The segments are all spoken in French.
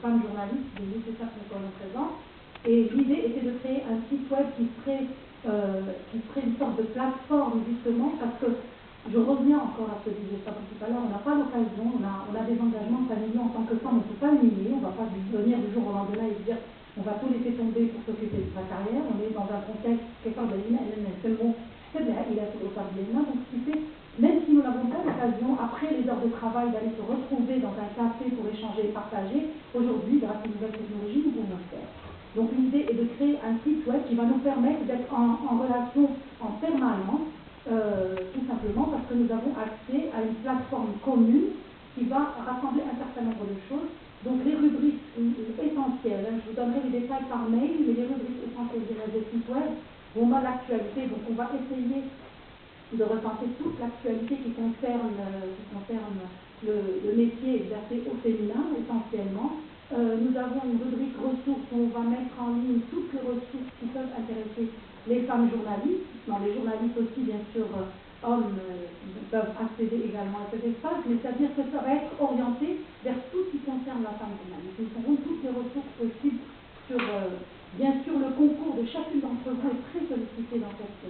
femmes journalistes, c'est ça qu'on représente. Et l'idée était de créer un site web qui serait une sorte de plateforme justement, parce que je reviens encore à ce que disait ça tout à l'heure, on n'a pas l'occasion, on a des engagements familiaux en tant que femme, on ne peut pas humilier, on ne va pas venir du jour au lendemain et dire on va tout laisser tomber pour s'occuper de sa carrière, on est dans un contexte qui est pas de c'est le mot, c'est bien, il a fait au de l'ENA, donc ce qui fait, même si nous n'avons pas l'occasion, après les heures de travail, d'aller se retrouver dans un café pour échanger et partager, aujourd'hui, grâce aux nouvelles technologies, nous pouvons le faire. Donc l'idée est de créer un site web qui va nous permettre d'être en relation en permanence, tout simplement parce que nous avons accès à une plateforme commune qui va rassembler un certain nombre de choses. Donc les rubriques essentielles, je vous donnerai les détails par mail, mais les rubriques essentielles du site web vont dans l'actualité, donc on va essayer de repenser toute l'actualité qui concerne le métier exercé au féminin essentiellement. Nous avons une rubrique ressources où on va mettre en ligne toutes les ressources qui peuvent intéresser les femmes journalistes. Non, les journalistes aussi, bien sûr, hommes peuvent accéder également à cet espace, mais c'est-à-dire que ça va être orienté vers tout ce qui concerne la femme journaliste. Nous aurons toutes les ressources possibles sur, bien sûr, le concours de chacune d'entre vous est très sollicité dans cette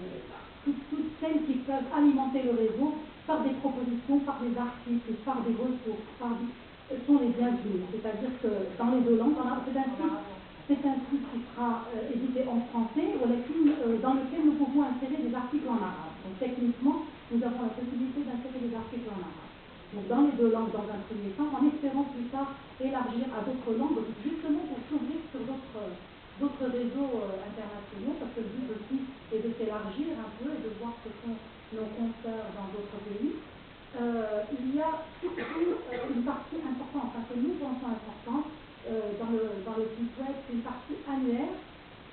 toutes celles qui peuvent alimenter le réseau par des propositions, par des articles, par des ressources, sont les bienvenus. C'est-à-dire que dans les deux langues, c'est un site qui sera édité en français, dans lequel nous pouvons insérer des articles en arabe. Donc techniquement, nous avons la possibilité d'insérer des articles en arabe. Donc dans les deux langues dans un premier temps, en espérant plus tard élargir à d'autres langues, justement pour s'ouvrir sur d'autres réseaux internationaux, parce que le but aussi est de s'élargir un peu et de voir ce que font nos consoeurs dans d'autres pays. Il y a surtout une partie importante, enfin que nous pensons importante dans le site web, c'est une partie annuaire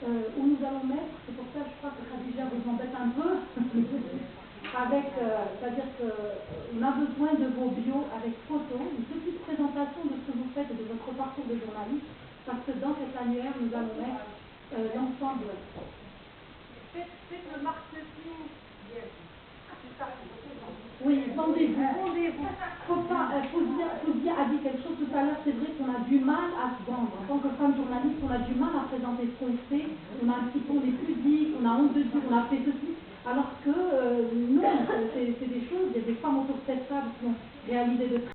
où nous allons mettre, c'est pour ça que je crois que Khadija vous embête un peu, c'est-à-dire qu'on a besoin de vos bios avec photos, une petite présentation de ce que vous faites et de votre parcours de journaliste, parce que dans cette annuaire, nous allons mettre l'ensemble. Faites le marketing. Oui, rendez-vous. Foudia a dit quelque chose tout à l'heure, c'est vrai qu'on a du mal à se vendre. En tant que femme journaliste, on a du mal à présenter ce qu'on fait. On a un petit peu, on est pudique, on a honte de dire, on a fait ceci. Alors que non, c'est des choses, il y a des femmes autour de cette table qui ont réalisé de